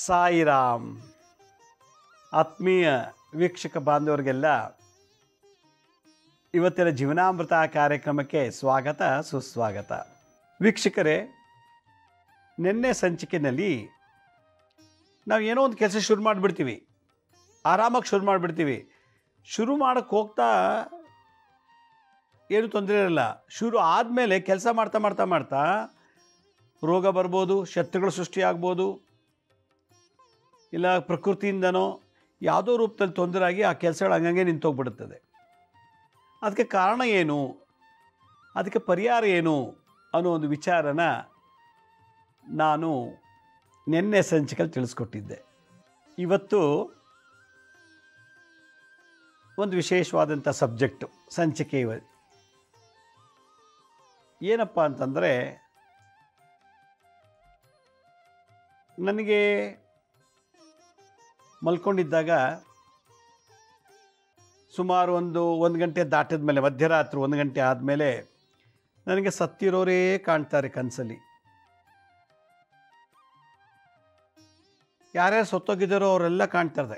ಸಾಯಿರಾಮ್. ಆತ್ಮೀಯ ವೀಕ್ಷಕ ಬಾಂಧವರಿಗೆಲ್ಲ ಇವತ್ತಿನ ಜೀವನಾಮೃತ ಕಾರ್ಯಕ್ರಮಕ್ಕೆ ಸ್ವಾಗತ ಸುಸ್ವಾಗತ. ವೀಕ್ಷಕರೇ, ನಿನ್ನೆ ಸಂಚಿಕೆಯಲ್ಲಿ ನಾವು ಏನೋ ಒಂದು ಕೆಲಸ ಶುರು ಮಾಡಿಬಿಡ್ತೀವಿ, ಆರಾಮಾಗಿ ಶುರು ಮಾಡಿಬಿಡ್ತೀವಿ. ಶುರು ಮಾಡೋಕ್ಕೆ ಹೋಗ್ತಾ ಏನೂ ತೊಂದರೆ ಇರಲ್ಲ. ಶುರು ಆದಮೇಲೆ ಕೆಲಸ ಮಾಡ್ತಾ ಮಾಡ್ತಾ ಮಾಡ್ತಾ ರೋಗ ಬರ್ಬೋದು, ಶತ್ರುಗಳು ಸೃಷ್ಟಿಯಾಗ್ಬೋದು, ಇಲ್ಲ ಪ್ರಕೃತಿಯಿಂದನೋ ಯಾವುದೋ ರೂಪದಲ್ಲಿ ತೊಂದರೆ ಆಗಿ ಆ ಕೆಲಸಗಳು ಹಂಗಂಗೆ ನಿಂತೋಗ್ಬಿಡುತ್ತದೆ. ಅದಕ್ಕೆ ಕಾರಣ ಏನು, ಅದಕ್ಕೆ ಪರಿಹಾರ ಏನು ಅನ್ನೋ ಒಂದು ವಿಚಾರನ ನಾನು ನಿನ್ನೆ ಸಂಚಿಕೆಯಲ್ಲಿ ತಿಳಿಸ್ಕೊಟ್ಟಿದ್ದೆ. ಇವತ್ತು ಒಂದು ವಿಶೇಷವಾದಂಥ ಸಬ್ಜೆಕ್ಟು ಸಂಚಿಕೆ ಏನಪ್ಪ ಅಂತಂದರೆ, ನನಗೆ ಮಲ್ಕೊಂಡಿದ್ದಾಗ ಸುಮಾರು ಒಂದು ಗಂಟೆ ದಾಟಿದ ಮೇಲೆ, ಮಧ್ಯರಾತ್ರಿ 1 ಗಂಟೆ ಆದಮೇಲೆ ನನಗೆ ಸತ್ತಿರೋರೇ ಕಾಣ್ತಾರೆ ಕನಸಲ್ಲಿ. ಯಾರ್ಯಾರು ಸತ್ತೋಗಿದ್ದಾರೋ ಅವರೆಲ್ಲ ಕಾಣ್ತಾರೆ.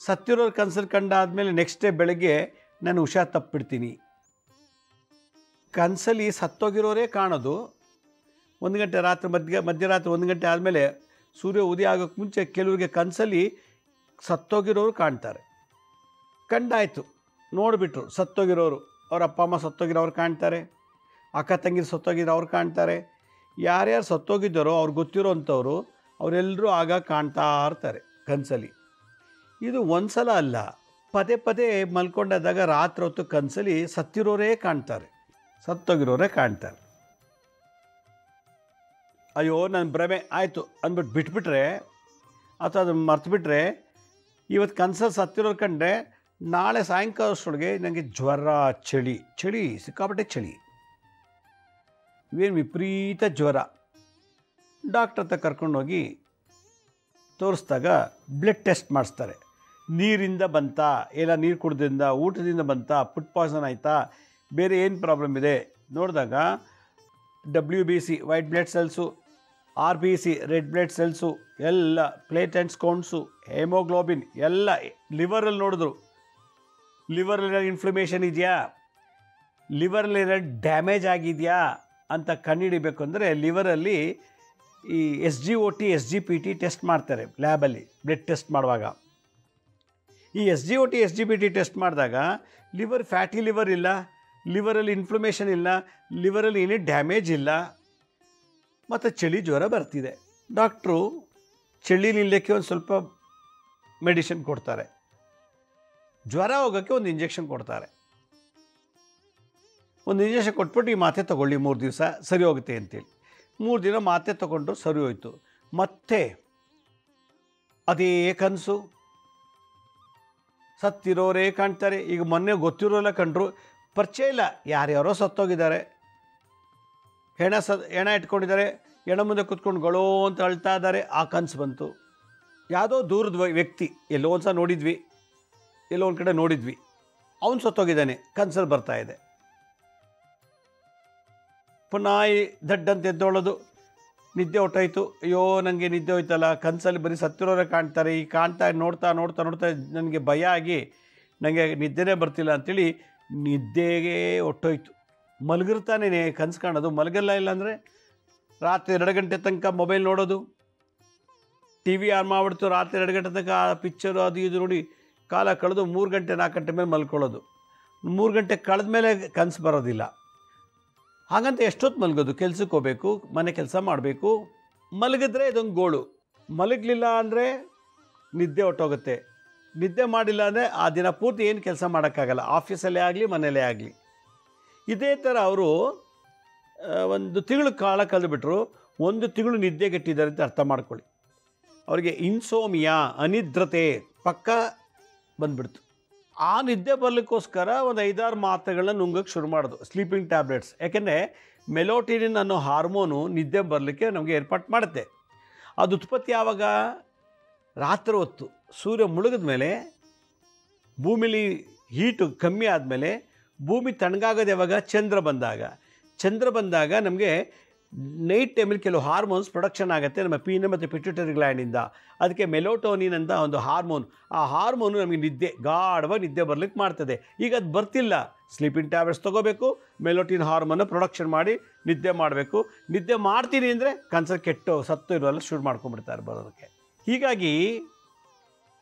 ಸತ್ತಿರೋರು ಕನಸಲ್ಲಿ ಕಂಡಾದಮೇಲೆ ನೆಕ್ಸ್ಟ್ ಡೇ ಬೆಳಗ್ಗೆ ನಾನು ಹುಷಾರು ತಪ್ಪಿಬಿಡ್ತೀನಿ. ಕನಸಲ್ಲಿ ಸತ್ತೋಗಿರೋರೇ ಕಾಣೋದು. 1 ಗಂಟೆ ರಾತ್ರಿ ಮಧ್ಯರಾತ್ರಿ 1 ಗಂಟೆ ಆದಮೇಲೆ ಸೂರ್ಯ ಉದಯ ಆಗೋಕ್ಕೆ ಮುಂಚೆ ಕೆಲವರಿಗೆ ಕನಸಲ್ಲಿ ಸತ್ತೋಗಿರೋರು ಕಾಣ್ತಾರೆ. ಕಂಡಾಯಿತು, ನೋಡಿಬಿಟ್ರು ಸತ್ತೋಗಿರೋರು, ಅವ್ರ ಅಪ್ಪ ಅಮ್ಮ ಸತ್ತೋಗಿರೋರು ಕಾಣ್ತಾರೆ, ಅಕ್ಕ ತಂಗಿರು ಸತ್ತೋಗಿರೋ ಅವ್ರು ಕಾಣ್ತಾರೆ. ಯಾರ್ಯಾರು ಸತ್ತೋಗಿದ್ದಾರೋ ಅವ್ರಿಗೆ ಗೊತ್ತಿರೋ ಅಂಥವ್ರು ಅವರೆಲ್ಲರೂ ಆಗ ಕಾಣ್ತಾ ಇರ್ತಾರೆ ಕನಸಲ್ಲಿ. ಇದು ಒಂದು ಸಲ ಅಲ್ಲ, ಪದೇ ಪದೇ ಮಲ್ಕೊಂಡಾದಾಗ ರಾತ್ರಿ ಹೊತ್ತು ಕನಸಲ್ಲಿ ಸತ್ತಿರೋರೇ ಕಾಣ್ತಾರೆ, ಸತ್ತೋಗಿರೋರೇ ಕಾಣ್ತಾರೆ. ಅಯ್ಯೋ ನನ್ನ ಭ್ರಮೆ ಆಯಿತು ಅಂದ್ಬಿಟ್ಟು ಬಿಟ್ಬಿಟ್ರೆ ಅಥವಾ ಅದನ್ನು ಮರ್ತುಬಿಟ್ರೆ, ಇವತ್ತು ಕನಸಲ್ಲಿ ಸತ್ತಿರೋರು ಕಂಡ್ರೆ ನಾಳೆ ಸಾಯಂಕಾಲಷ್ಟೊಳಗೆ ನನಗೆ ಜ್ವರ, ಚಳಿ ಸಿಕ್ಕಾಪಟ್ಟೆ ಚಳಿ, ಇವೇನು ವಿಪರೀತ ಜ್ವರ. ಡಾಕ್ಟ್ರ್ ಹತ್ರ ಕರ್ಕೊಂಡೋಗಿ ತೋರಿಸಿದಾಗ ಬ್ಲಡ್ ಟೆಸ್ಟ್ ಮಾಡಿಸ್ತಾರೆ. ನೀರಿಂದ ಬಂತಾ, ಇಲ್ಲ ನೀರು ಕುಡ್ದಿಂದ, ಊಟದಿಂದ ಬಂತಾ, ಫುಡ್ ಪಾಯ್ಸನ್ ಆಯಿತಾ, ಬೇರೆ ಏನು ಪ್ರಾಬ್ಲಮ್ ಇದೆ ನೋಡಿದಾಗ WBC white blood cells, RBC red blood cells, ಎಲ್ಲ ಪ್ಲೇಟ್ಲೆಟ್ಸ್ ಕೌಂಟ್ಸು, ಹೆಮೋಗ್ಲೋಬಿನ್ ಎಲ್ಲ ಲಿವರಲ್ಲಿ ನೋಡಿದ್ರು. ಲಿವರಲ್ಲಿ ಇನ್ಫ್ಲಮೇಷನ್ ಇದೆಯಾ, ಲಿವರಲ್ಲಿ ಡ್ಯಾಮೇಜ್ ಆಗಿದೆಯಾ ಅಂತ ಕಂಡುಹಿಡಿಬೇಕು ಅಂದರೆ ಲಿವರಲ್ಲಿ ಈ SGOT SGPT ಟೆಸ್ಟ್ ಮಾಡ್ತಾರೆ ಲ್ಯಾಬಲ್ಲಿ ಬ್ಲಡ್ ಟೆಸ್ಟ್ ಮಾಡುವಾಗ. ಈ SGOT SGPT ಟೆಸ್ಟ್ ಮಾಡಿದಾಗ ಲಿವರ್ ಫ್ಯಾಟಿ ಲಿವರ್ ಇಲ್ಲ, ಲಿವರಲ್ಲಿ ಇನ್ಫ್ಲಮೇಷನ್ ಇಲ್ಲ, ಲಿವರಲ್ಲಿ ಏನೇ ಡ್ಯಾಮೇಜ್ ಇಲ್ಲ, ಮತ್ತು ಚಳಿ ಜ್ವರ ಬರ್ತಿದೆ. ಡಾಕ್ಟ್ರು ಚಳಿ ನಿಲ್ಲಕ್ಕೆ ಒಂದು ಸ್ವಲ್ಪ ಮೆಡಿಸಿನ್ ಕೊಡ್ತಾರೆ, ಜ್ವರ ಹೋಗೋಕ್ಕೆ ಒಂದು ಇಂಜೆಕ್ಷನ್ ಕೊಡ್ತಾರೆ. ಒಂದು ಇಂಜೆಕ್ಷನ್ ಕೊಟ್ಬಿಟ್ಟು ಈ ಮಾತ್ರೆ ತೊಗೊಳ್ಳಿ 3 ದಿವಸ ಸರಿ ಹೋಗುತ್ತೆ ಅಂತೇಳಿ 3 ದಿನ ಮಾತ್ರೆ ತೊಗೊಂಡ್ರು, ಸರಿ ಹೋಯಿತು. ಮತ್ತೆ ಅದೇ ಕನಸು, ಸತ್ತಿರೋರೇ ಕಾಣ್ತಾರೆ. ಈಗ ಮೊನ್ನೆ ಗೊತ್ತಿರೋಲ್ಲ ಕಂಡ್ರು, ಪರಿಚಯ ಇಲ್ಲ, ಯಾರ್ಯಾರೋ ಸತ್ತೋಗಿದ್ದಾರೆ, ಹೆಣ ಇಟ್ಕೊಂಡಿದ್ದಾರೆ, ಹೆಣ ಮುಂದೆ ಕೂತ್ಕೊಂಡು ಗೊಳೋ ಅಂತ ಅಳ್ತಾ ಇದ್ದಾರೆ. ಆ ಕನಸು ಬಂತು. ಯಾವುದೋ ದೂರದ ವ್ಯಕ್ತಿ, ಎಲ್ಲೋ ಒಂದು ಸಲ ನೋಡಿದ್ವಿ, ಎಲ್ಲೋ ಒಂದು ಕಡೆ ನೋಡಿದ್ವಿ, ಅವನು ಸತ್ತೋಗಿದ್ದಾನೆ, ಕನಸಲ್ಲಿ ಬರ್ತಾ ಇದೆ. ಪುನಃ ದಡ್ಡಂತ ಎದ್ದೋಳೋದು, ನಿದ್ದೆ ಹೊಟ್ಟೋಯ್ತು, ಅಯ್ಯೋ ನನಗೆ ನಿದ್ದೆ ಹೋಯ್ತಲ್ಲ, ಕನಸಲ್ಲಿ ಬರೀ ಸತ್ತಿರೋರೇ ಕಾಣ್ತಾರೆ, ಈ ನೋಡ್ತಾ ನನಗೆ ಭಯ ಆಗಿ ನನಗೆ ನಿದ್ದೆನೇ ಬರ್ತಿಲ್ಲ ಅಂಥೇಳಿ ನಿದ್ದೆಗೆ ಹೊಟ್ಟೋಯ್ತು. ಮಲಗಿರ್ತಾನೆ ಕನಸು ಕಾಣೋದು, ಮಲಗಲ್ಲ. ಇಲ್ಲಾಂದರೆ ರಾತ್ರಿ 2 ಗಂಟೆ ತನಕ ಮೊಬೈಲ್ ನೋಡೋದು, TV ಆನ್ ಮಾಡಿಬಿಡ್ತು, ರಾತ್ರಿ 2 ಗಂಟೆ ತನಕ ಪಿಕ್ಚರು ಅದು ಇದು ನೋಡಿ ಕಾಲ ಕಳೆದು 3 ಗಂಟೆ 4 ಗಂಟೆ ಮೇಲೆ ಮಲ್ಕೊಳ್ಳೋದು. 3 ಗಂಟೆ ಕಳೆದ ಮೇಲೆ ಕನಸು ಬರೋದಿಲ್ಲ. ಹಾಗಂತ ಎಷ್ಟೊತ್ತು ಮಲಗೋದು, ಕೆಲ್ಸಕ್ಕೆ ಹೋಗಬೇಕು, ಮನೆ ಕೆಲಸ ಮಾಡಬೇಕು. ಮಲಗಿದ್ರೆ ಇದೊಂದು ಗೋಳು, ಮಲಗಲಿಲ್ಲ ಅಂದರೆ ನಿದ್ದೆ ಹೊಟ್ಟೋಗುತ್ತೆ, ನಿದ್ದೆ ಮಾಡಿಲ್ಲ ಅಂದರೆ ಆ ದಿನ ಪೂರ್ತಿ ಏನು ಕೆಲಸ ಮಾಡೋಕ್ಕಾಗಲ್ಲ, ಆಫೀಸಲ್ಲೇ ಆಗಲಿ ಮನೆಯಲ್ಲೇ ಆಗಲಿ. ಇದೇ ಥರ ಅವರು 1 ತಿಂಗಳು ಕಾಲ ಕಳೆದುಬಿಟ್ರು, 1 ತಿಂಗಳು ನಿದ್ದೆಗೆಟ್ಟಿದ್ದಾರೆ ಅಂತ ಅರ್ಥ ಮಾಡ್ಕೊಳ್ಳಿ. ಅವರಿಗೆ ಇನ್ಸೋಮಿಯಾ, ಅನಿದ್ರತೆ ಪಕ್ಕ ಬಂದುಬಿಡ್ತು. ಆ ನಿದ್ದೆ ಬರಲಿಕ್ಕೋಸ್ಕರ ಒಂದು 5-6 ಮಾತ್ರೆಗಳನ್ನ ನುಂಗಕ್ಕೆ ಶುರು ಮಾಡೋದು, ಸ್ಲೀಪಿಂಗ್ ಟ್ಯಾಬ್ಲೆಟ್ಸ್. ಯಾಕೆಂದರೆ ಮೆಲೋಟಿನಿನ್ ಅನ್ನೋ ಹಾರ್ಮೋನು ನಿದ್ದೆ ಬರಲಿಕ್ಕೆ ನಮಗೆ ಏರ್ಪಾಟ್ ಮಾಡುತ್ತೆ. ಅದು ಉತ್ಪತ್ತಿ ಯಾವಾಗ, ರಾತ್ರಿ ಹೊತ್ತು ಸೂರ್ಯ ಮುಳುಗಿದ ಮೇಲೆ, ಭೂಮಿಲಿ ಹೀಟು ಕಮ್ಮಿ ಆದಮೇಲೆ, ಭೂಮಿ ತಣ್ಣಗಾಗೋದು ಯಾವಾಗ, ಚಂದ್ರ ಬಂದಾಗ ನಮಗೆ ನೈಟ್ ಟೈಮಲ್ಲಿ ಕೆಲವು ಹಾರ್ಮೋನ್ಸ್ ಪ್ರೊಡಕ್ಷನ್ ಆಗುತ್ತೆ ನಮ್ಮ ಪೀನ ಮತ್ತು ಪಿಟ್ಯೂಟರಿ ಗ್ಲ್ಯಾಂಡಿಂದ. ಅದಕ್ಕೆ ಮೆಲೋಟೋನಿನ್ ಅಂತ ಒಂದು ಹಾರ್ಮೋನ್, ಆ ಹಾರ್ಮೋನು ನಮಗೆ ನಿದ್ದೆ ಗಾಢವಾಗಿ ನಿದ್ದೆ ಬರಲಿಕ್ಕೆ ಮಾಡ್ತದೆ. ಈಗ ಅದು ಬರ್ತಿಲ್ಲ, ಸ್ಲೀಪಿಂಗ್ ಟ್ಯಾಬ್ಲೆಟ್ಸ್ ತೊಗೋಬೇಕು, ಮೆಲೋಟಿನ್ ಹಾರ್ಮೋನ್ನ ಪ್ರೊಡಕ್ಷನ್ ಮಾಡಿ ನಿದ್ದೆ ಮಾಡಬೇಕು. ನಿದ್ದೆ ಮಾಡ್ತೀನಿ ಅಂದರೆ ಕನ್ಸಲ್ಲಿ ಕೆಟ್ಟು ಸತ್ತು ಇರೋಲ್ಲ ಶುರು ಮಾಡ್ಕೊಂಡ್ಬಿಡ್ತಾರೆ ಬರೋದಕ್ಕೆ. ಹೀಗಾಗಿ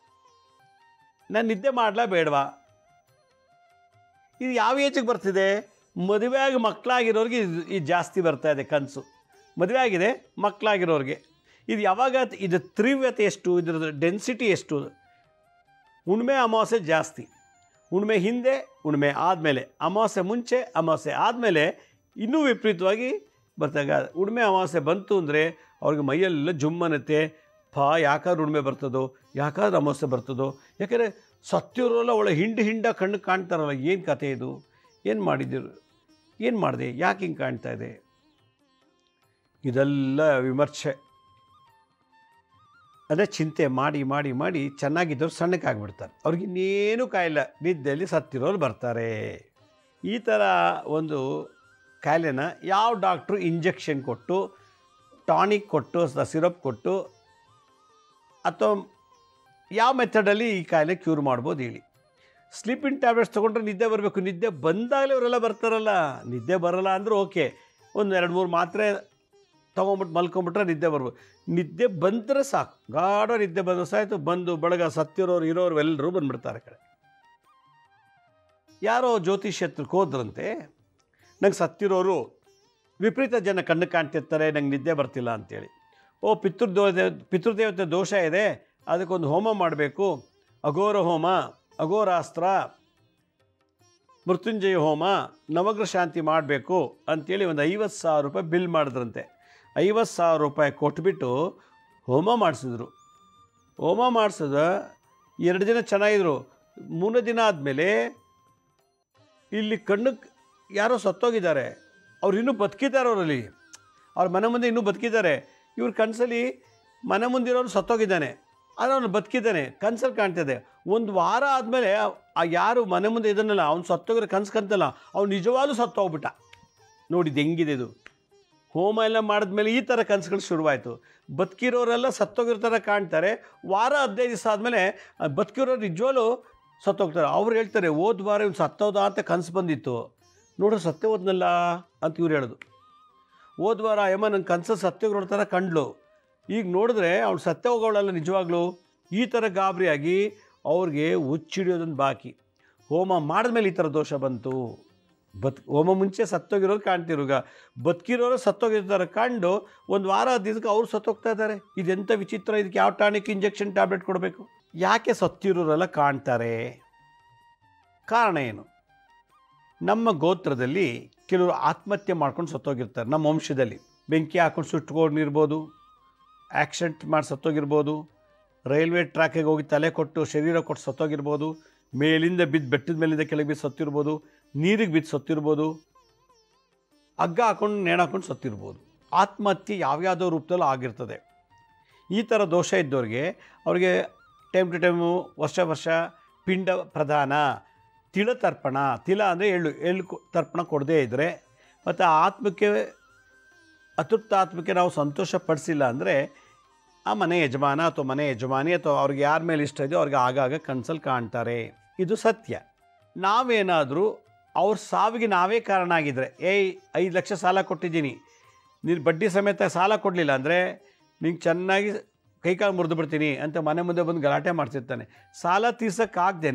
ನಾನು ನಿದ್ದೆ ಮಾಡಲಾ ಬೇಡವಾ? ಇದು ಯಾವ ಏಜಿಗೆ ಬರ್ತಿದೆ? ಮದುವೆ ಆಗಿ ಮಕ್ಕಳಾಗಿರೋರಿಗೆ ಇದು ಜಾಸ್ತಿ ಬರ್ತಾ ಇದೆ ಕನಸು. ಮದುವೆ ಆಗಿದೆ ಮಕ್ಕಳಾಗಿರೋರಿಗೆ ಇದು ಯಾವಾಗ, ಇದು ತೀವ್ರತೆ ಎಷ್ಟು, ಇದರ ಡೆನ್ಸಿಟಿ ಎಷ್ಟು? ಹುಣ್ಣಿಮೆ ಅಮಾವಾಸ್ಯೆ ಜಾಸ್ತಿ, ಹುಣ್ಣಿಮೆ ಹಿಂದೆ, ಹುಣ್ಣಿಮೆ ಆದಮೇಲೆ, ಅಮಾವಾಸ್ಯೆ ಮುಂಚೆ, ಅಮಾವಾಸ್ಯೆ ಆದಮೇಲೆ ಇನ್ನೂ ವಿಪರೀತವಾಗಿ ಬರ್ತಾಗ. ಹುಣ್ಣಿಮೆ ಅಮಾವಾಸ್ಯೆ ಬಂತು ಅಂದರೆ ಅವ್ರಿಗೆ ಮೈಯೆಲ್ಲ ಜುಮ್ಮನತ್ತೆ, ಯಾಕಾದ್ರೂ ಹುಣ್ಣಿಮೆ ಬರ್ತದೋ, ಯಾಕಾದ್ರೂ ಅಮಾವಾಸ್ಯೆ ಬರ್ತದೋ. ಯಾಕೆಂದರೆ ಸತ್ಯರೋಲ್ಲ ಒಳ್ಳೆ ಹಿಂಡ ಕಣ್ಣು ಕಾಣ್ತಾರಲ್ಲ, ಏನು ಕತೆ ಇದು, ಏನು ಮಾಡಿದ್ದೀರು, ಏನು ಮಾಡಿದೆ, ಯಾಕೆ ಹಿಂಗೆ ಕಾಣ್ತಾ ಇದೆ? ಇದೆಲ್ಲ ವಿಮರ್ಶೆ, ಅಂದರೆ ಚಿಂತೆ ಮಾಡಿ ಮಾಡಿ ಮಾಡಿ ಚೆನ್ನಾಗಿದ್ದವ್ರು ಸಣ್ಣಕ್ಕಾಗ್ಬಿಡ್ತಾರೆ. ಅವ್ರಿಗೆ ಇನ್ನೇನು ಕಾಯಿಲ್ಲ, ನಿದ್ದೆಯಲ್ಲಿ ಸತ್ತಿರೋರು ಬರ್ತಾರೆ. ಈ ಥರ ಒಂದು ಕಾಯಿಲೆನ ಯಾವ ಡಾಕ್ಟ್ರು ಇಂಜೆಕ್ಷನ್ ಕೊಟ್ಟು, ಟಾನಿಕ್ ಕೊಟ್ಟು, ಸಿರಪ್ ಕೊಟ್ಟು, ಅಥವಾ ಯಾವ ಮೆಥಡಲ್ಲಿ ಈ ಕಾಯಿಲೆ ಕ್ಯೂರ್ ಮಾಡ್ಬೋದು ಹೇಳಿ? ಸ್ಲೀಪಿಂಗ್ ಟ್ಯಾಬ್ಲೆಟ್ಸ್ ತೊಗೊಂಡ್ರೆ ನಿದ್ದೆ ಬರಬೇಕು. ನಿದ್ದೆ ಬಂದಾಗಲೇ ಅವರೆಲ್ಲ ಬರ್ತಾರಲ್ಲ. ನಿದ್ದೆ ಬರೋಲ್ಲ ಅಂದರೂ ಓಕೆ, ಒಂದು 2-3 ಮಾತ್ರೆ ತೊಗೊಂಬಿಟ್ಟು ಮಲ್ಕೊಂಬಿಟ್ರೆ ನಿದ್ದೆ ಬರ್ಬೋದು. ನಿದ್ದೆ ಬಂದರೆ ಸಾಕು, ಗಾಢ ನಿದ್ದೆ ಬಂದರೆ ಸಾಯ್ತು, ಬಂದು ಬಳಗ ಸತ್ತಿರೋರು ಇರೋರು ಎಲ್ಲರೂ ಬಂದುಬಿಡ್ತಾರೆ ಕಡೆ. ಯಾರೋ ಜ್ಯೋತಿಷ್ಯತ್ರಕ್ಕೆ ಹೋದ್ರಂತೆ, ನಂಗೆ ಸತ್ತಿರೋರು ವಿಪರೀತ ಜನ ಕಣ್ಣು ಕಾಣ್ತಿರ್ತಾರೆ, ನಂಗೆ ನಿದ್ದೆ ಬರ್ತಿಲ್ಲ ಅಂಥೇಳಿ. ಪಿತೃದೇವತೆ ದೋಷ ಇದೆ, ಅದಕ್ಕೊಂದು ಹೋಮ ಮಾಡಬೇಕು, ಅಘೋರ ಹೋಮ, ಅಘೋರಾಸ್ತ್ರ, ಮೃತ್ಯುಂಜಯ ಹೋಮ, ನವಗ್ರಹ ಶಾಂತಿ ಮಾಡಬೇಕು ಅಂಥೇಳಿ ಒಂದು 50,000 ರೂಪಾಯಿ ಬಿಲ್ ಮಾಡಿದ್ರಂತೆ. 50,000 ರೂಪಾಯಿ ಕೊಟ್ಬಿಟ್ಟು ಹೋಮ ಮಾಡಿಸಿದ್ರು. ಹೋಮ ಮಾಡಿಸಿದ 2 ದಿನ ಚೆನ್ನಾಗಿದ್ರು. 3 ದಿನ ಆದಮೇಲೆ ಇಲ್ಲಿ ಕಣ್ಣಕ್ಕೆ ಯಾರೋ ಸತ್ತೋಗಿದ್ದಾರೆ, ಅವ್ರು ಇನ್ನೂ ಬದುಕಿದ್ದಾರೆ, ಅವರಲ್ಲಿ ಅವ್ರ ಮನೆ ಮುಂದೆ ಇನ್ನೂ ಬದುಕಿದ್ದಾರೆ. ಇವ್ರ ಕನಸಲ್ಲಿ ಮನೆ ಮುಂದಿರೋರು ಸತ್ತೋಗಿದ್ದಾನೆ, ಆದರೆ ಅವನು ಬದುಕಿದ್ದಾನೆ, ಕನ್ಸಲ್ಲಿ ಕಾಣ್ತಿದೆ. 1 ವಾರ ಆದಮೇಲೆ ಆ ಯಾರು ಮನೆ ಮುಂದೆ ಇದನ್ನಲ್ಲ, ಅವ್ನು ಸತ್ತೋಗಿರೋ ಕನ್ಸು ಕಂತಲ್ಲ, ಅವ್ನು ನಿಜವಾಗ್ಲೂ ಸತ್ತೋಗ್ಬಿಟ್ಟ. ನೋಡಿದ್ದು ಹೆಂಗಿದೆ ಇದು? ಹೋಮ ಎಲ್ಲ ಮಾಡಿದ್ಮೇಲೆ ಈ ಥರ ಕನಸುಗಳು ಶುರುವಾಯಿತು. ಬದುಕಿರೋರೆಲ್ಲ ಸತ್ತೋಗಿರ್ತಾರೆ ಕಾಣ್ತಾರೆ, ವಾರ 15 ದಿವಸ ಆದಮೇಲೆ ಬದುಕಿರೋರು ನಿಜವಾಗ್ಲೂ ಸತ್ತೋಗ್ತಾರೆ. ಅವ್ರು ಹೇಳ್ತಾರೆ, ಹೋದ ವಾರ ಇವ್ನು ಸತ್ತೋದ ಅಂತ ಕನಸು ಬಂದಿತ್ತು, ನೋಡ್ರಿ ಸತ್ತೇ ಹೋದ್ನಲ್ಲ ಅಂತ ಇವ್ರು ಹೇಳೋದು. ಹೋದ ವಾರ ಅಮ್ಮ ನನ್ನ ಕನಸು ಸತ್ತೋಗಿರೋ ಥರ ಕಂಡ್ಲು, ಈಗ ನೋಡಿದ್ರೆ ಅವ್ಳು ಸತ್ತೇ ಹೋಗೋಳಲ್ಲ ನಿಜವಾಗ್ಲೂ. ಈ ಥರ ಗಾಬರಿಯಾಗಿ ಅವ್ರಿಗೆ ಹುಚ್ಚಿಡಿಯೋದೊಂದು ಬಾಕಿ. ಹೋಮ ಮಾಡಿದ್ಮೇಲೆ ಈ ಥರ ದೋಷ ಬಂತು. ಹೋಮ ಮುಂಚೆ ಸತ್ತೋಗಿರೋರು ಕಾಣ್ತಿರುವಾಗ ಬದುಕಿರೋರು ಸತ್ತೋಗಿರ್ತಾರೆ ಕಂಡು 1 ವಾರ 10 ದಿವಸಕ್ಕೆ ಅವ್ರು ಸತ್ತೋಗ್ತಾ ಇದ್ದಾರೆ. ಇದೆಂಥ ವಿಚಿತ್ರ! ಇದಕ್ಕೆ ಯಾವ ಟಾನಿಕ್, ಇಂಜೆಕ್ಷನ್, ಟ್ಯಾಬ್ಲೆಟ್ ಕೊಡಬೇಕು? ಯಾಕೆ ಸತ್ತಿರೋರೆಲ್ಲ ಕಾಣ್ತಾರೆ? ಕಾರಣ ಏನು? ನಮ್ಮ ಗೋತ್ರದಲ್ಲಿ ಕೆಲವರು ಆತ್ಮಹತ್ಯೆ ಮಾಡ್ಕೊಂಡು ಸತ್ತೋಗಿರ್ತಾರೆ. ನಮ್ಮ ವಂಶದಲ್ಲಿ ಬೆಂಕಿ ಹಾಕೊಂಡು ಸುಟ್ಕೊಂಡಿರ್ಬೋದು, ಆಕ್ಸಿಡೆಂಟ್ ಮಾಡಿ ಸತ್ತೋಗಿರ್ಬೋದು, ರೈಲ್ವೆ ಟ್ರ್ಯಾಕಿಗೆ ಹೋಗಿ ತಲೆ ಕೊಟ್ಟು ಶರೀರ ಕೊಟ್ಟು ಸತ್ತೋಗಿರ್ಬೋದು, ಮೇಲಿಂದ ಬಿದ್ದು ಬೆಟ್ಟದ ಮೇಲಿಂದ ಕೆಳಗೆ ಬಿದ್ದು ಸತ್ತಿರ್ಬೋದು, ನೀರಿಗೆ ಬಿದ್ದು ಸತ್ತಿರ್ಬೋದು, ಹಗ್ಗ ಹಾಕೊಂಡು ನೇಣಾಕೊಂಡು ಸತ್ತಿರ್ಬೋದು. ಆತ್ಮಹತ್ಯೆ ಯಾವ್ಯಾವುದೋ ರೂಪದಲ್ಲೂ ಆಗಿರ್ತದೆ. ಈ ಥರ ದೋಷ ಇದ್ದವ್ರಿಗೆ ಅವ್ರಿಗೆ ಟೈಮ್ ಟು ಟೈಮು ವರ್ಷ ಪಿಂಡ ಪ್ರದಾನ, ತಿಳ ತರ್ಪಣ, ತಿಲ ಅಂದರೆ ಎಳ್ಳು ತರ್ಪಣ ಕೊಡದೇ ಇದ್ದರೆ, ಮತ್ತು ಆತ್ಮಕ್ಕೆ ಅತೃಪ್ತ ಆತ್ಮಕ್ಕೆ ನಾವು ಸಂತೋಷ ಪಡಿಸಿಲ್ಲ ಅಂದರೆ ಆ ಮನೆ ಯಜಮಾನ ಅಥವಾ ಮನೆ ಯಜಮಾನಿ ಅಥವಾ ಅವ್ರಿಗೆ ಯಾರ ಮೇಲೆ ಇಷ್ಟ ಇದೆಯೋ ಅವ್ರಿಗೆ ಆಗಾಗ ಕನ್ಸಲ್ಲಿ ಕಾಣ್ತಾರೆ. ಇದು ಸತ್ಯ. ನಾವೇನಾದರೂ ಅವ್ರ ಸಾವಿಗೆ ನಾವೇ ಕಾರಣ ಆಗಿದ್ದರೆ, 5 ಲಕ್ಷ ಸಾಲ ಕೊಟ್ಟಿದ್ದೀನಿ, ನೀನು ಬಡ್ಡಿ ಸಮೇತ ಸಾಲ ಕೊಡಲಿಲ್ಲ ಅಂದರೆ ನಿಂಗೆ ಚೆನ್ನಾಗಿ ಕೈಕಾಲು ಮುರಿದು ಬಿಡ್ತೀನಿ ಅಂತ ಮನೆ ಮುಂದೆ ಬಂದು ಗಲಾಟೆ ಮಾಡ್ತಿರ್ತಾನೆ. ಸಾಲ ತೀರ್ಸೋಕ್ಕಾಗ್ದೇ